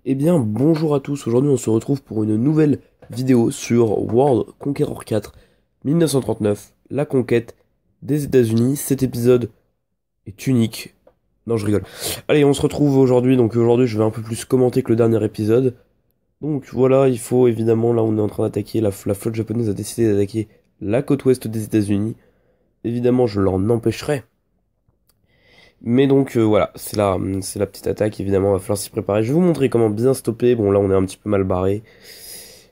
Eh bien, bonjour à tous, aujourd'hui on se retrouve pour une nouvelle vidéo sur World Conqueror 4 1939, la conquête des États-Unis. Cet épisode est unique. Non, je rigole. Allez, on se retrouve aujourd'hui, donc aujourd'hui je vais un peu plus commenter que le dernier épisode. Donc voilà, il faut évidemment, là on est en train d'attaquer, la flotte japonaise a décidé d'attaquer la côte ouest des États-Unis. Évidemment, je l'en empêcherai. Mais donc voilà, c'est la petite attaque, évidemment, il va falloir s'y préparer. Je vais vous montrer comment bien stopper. Bon là on est un petit peu mal barré.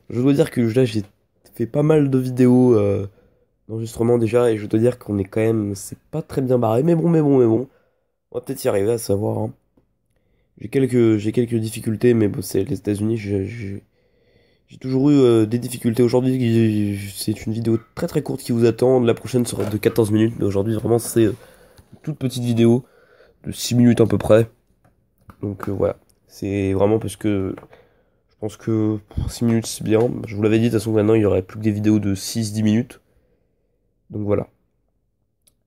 Je dois dire que là j'ai fait pas mal de vidéos d'enregistrement déjà et je dois dire qu'on est quand même, c'est pas très bien barré. Mais bon. On va peut-être y arriver à savoir, hein. J'ai quelques difficultés, mais bon, c'est les États-Unis, j'ai toujours eu des difficultés. Aujourd'hui, c'est une vidéo très très courte qui vous attend. La prochaine sera de 14 minutes, mais aujourd'hui vraiment c'est une toute petite vidéo de 6 minutes à peu près. Donc voilà, c'est vraiment parce que je pense que 6 minutes c'est bien. Je vous l'avais dit, de toute façon maintenant il y aurait plus que des vidéos de 6-10 minutes. Donc voilà.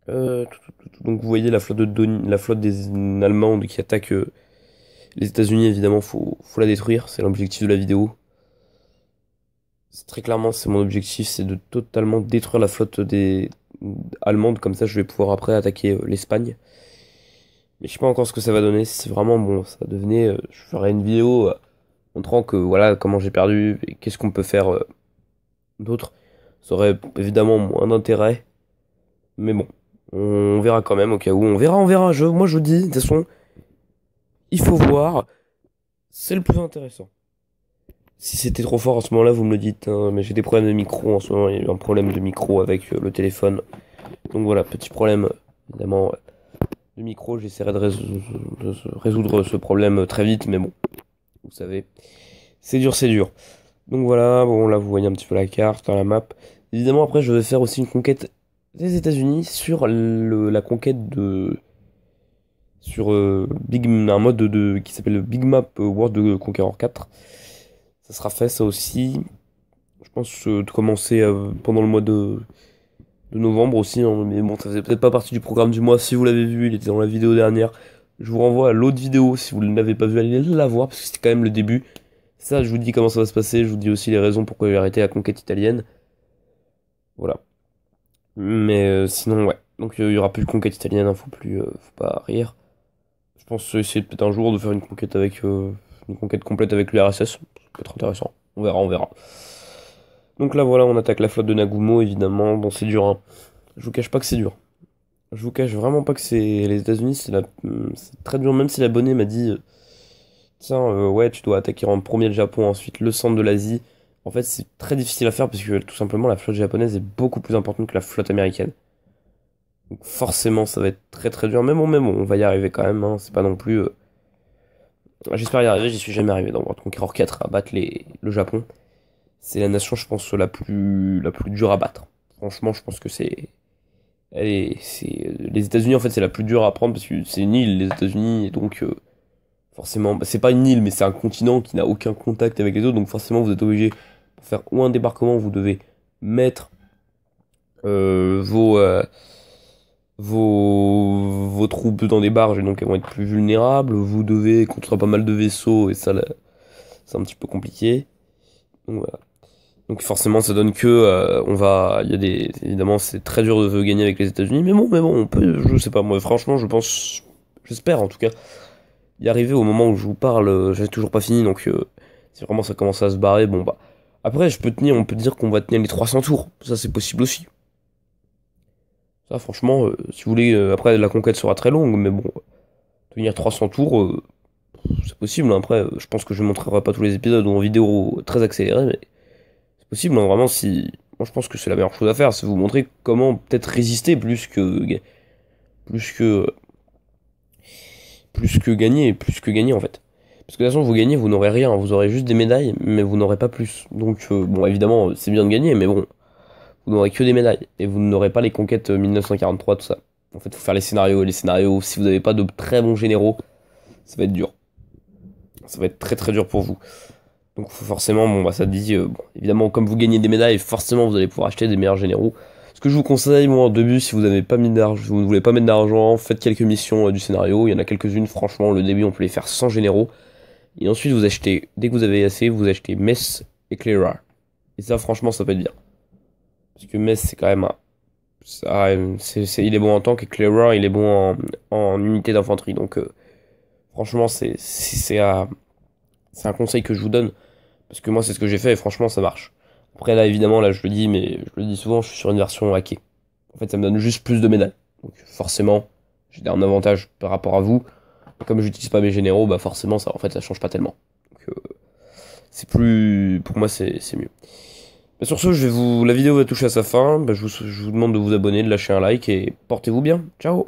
Donc vous voyez la flotte la flotte des Allemandes qui attaque les États-Unis, évidemment, faut la détruire, c'est l'objectif de la vidéo. Très clairement, c'est mon objectif, c'est de totalement détruire la flotte des allemande, comme ça je vais pouvoir après attaquer l'Espagne. Mais je sais pas encore ce que ça va donner, si c'est vraiment bon, ça devenait, je ferai une vidéo montrant que voilà comment j'ai perdu et qu'est-ce qu'on peut faire d'autre. Ça aurait évidemment moins d'intérêt, mais bon, on verra quand même au cas où, on verra, moi je dis, de toute façon, il faut voir, c'est le plus intéressant. Si c'était trop fort à ce moment-là, vous me le dites, hein, mais j'ai des problèmes de micro en ce moment, il y a eu un problème de micro avec le téléphone. Donc voilà, petit problème, évidemment, de micro, j'essaierai de résoudre ce problème très vite, mais bon, vous savez, c'est dur, c'est dur. Donc voilà, bon là vous voyez un petit peu la carte, hein, la map. Évidemment après je vais faire aussi une conquête des États-Unis sur la conquête de... sur un mode qui s'appelle le Big Map World Conqueror 4. Ça sera fait ça aussi. Je pense de commencer pendant le mois de novembre aussi, hein, mais bon, ça faisait peut-être pas partie du programme du mois. Si vous l'avez vu, il était dans la vidéo dernière. Je vous renvoie à l'autre vidéo, si vous ne l'avez pas vu, allez la voir, parce que c'était quand même le début. Ça, je vous dis comment ça va se passer, je vous dis aussi les raisons pourquoi j'ai arrêté la conquête italienne. Voilà. Mais sinon, ouais. Donc il y aura plus de conquête italienne, hein, faut pas rire. Je pense essayer peut-être un jour de faire une conquête complète avec l'URSS. Ça peut être intéressant. On verra. Donc là voilà, on attaque la flotte de Nagumo, évidemment. Bon, c'est dur, hein. Je vous cache pas que c'est dur. Je vous cache vraiment pas que c'est les États-Unis, c'est très dur. Même si l'abonné m'a dit, tiens, ouais, tu dois attaquer en premier le Japon, ensuite le centre de l'Asie. En fait, c'est très difficile à faire parce que tout simplement la flotte japonaise est beaucoup plus importante que la flotte américaine. Donc forcément, ça va être très très dur. Mais bon, on va y arriver quand même, hein. C'est pas non plus. J'espère y arriver. J'y suis jamais arrivé dans World Conqueror 4 à battre le Japon. C'est la nation, je pense, la plus dure à battre. Franchement, je pense que c'est. Les États-Unis, en fait, c'est la plus dure à prendre parce que c'est une île, les États-Unis, et donc forcément, bah, c'est pas une île, mais c'est un continent qui n'a aucun contact avec les autres, donc forcément, vous êtes obligé pour faire ou un débarquement, vous devez mettre euh, vos, euh, vos troupes dans des barges, et donc elles vont être plus vulnérables. Vous devez construire pas mal de vaisseaux, et ça, là, c'est un petit peu compliqué. Donc voilà. Donc forcément, ça donne que évidemment, c'est très dur de gagner avec les États-Unis, mais bon, on peut, je sais pas, moi, franchement, j'espère en tout cas y arriver au moment où je vous parle. J'ai toujours pas fini, donc si vraiment ça commence à se barrer, bon bah. Après, on peut dire qu'on va tenir les 300 tours, ça c'est possible aussi. Ça, franchement, si vous voulez, après la conquête sera très longue, mais bon, tenir 300 tours, c'est possible, hein. Après, je pense que je ne montrerai pas tous les épisodes ou en vidéo très accélérée, mais c'est possible, hein, vraiment, si. Moi, je pense que c'est la meilleure chose à faire, c'est vous montrer comment peut-être résister plus que, plus que gagner, en fait. Parce que de toute façon, vous gagnez, vous n'aurez rien, vous aurez juste des médailles, mais vous n'aurez pas plus. Donc, bon, évidemment, c'est bien de gagner, mais bon, vous n'aurez que des médailles, et vous n'aurez pas les conquêtes 1943, tout ça. En fait, faut faire les scénarios, et les scénarios, si vous n'avez pas de très bons généraux, ça va être dur. Ça va être très très dur pour vous. Donc forcément, bon, bah, ça dit, bon, évidemment, comme vous gagnez des médailles, forcément, vous allez pouvoir acheter des meilleurs généraux. Ce que je vous conseille, moi, en début, si vous n'avez pas mis d'argent, vous ne voulez pas mettre d'argent, faites quelques missions du scénario. Il y en a quelques-unes, franchement, le début, on peut les faire sans généraux. Et ensuite, vous achetez, dès que vous avez assez, vous achetez Mess et Clara. Et ça, franchement, ça peut être bien. Parce que Mess, c'est quand même il est bon en tank et Clara, il est bon en unité d'infanterie. Donc, franchement, c'est un conseil que je vous donne. Parce que moi, c'est ce que j'ai fait et franchement, ça marche. Après, là, évidemment, là, je le dis, mais je le dis souvent, je suis sur une version hackée. En fait, ça me donne juste plus de médailles. Donc, forcément, j'ai un avantage par rapport à vous. Et comme j'utilise pas mes généraux, bah forcément, ça, en fait, ça change pas tellement. Donc, c'est plus, pour moi, c'est mieux. Bah, sur ce, la vidéo va toucher à sa fin. Bah, je vous demande de vous abonner, de lâcher un like et portez-vous bien. Ciao!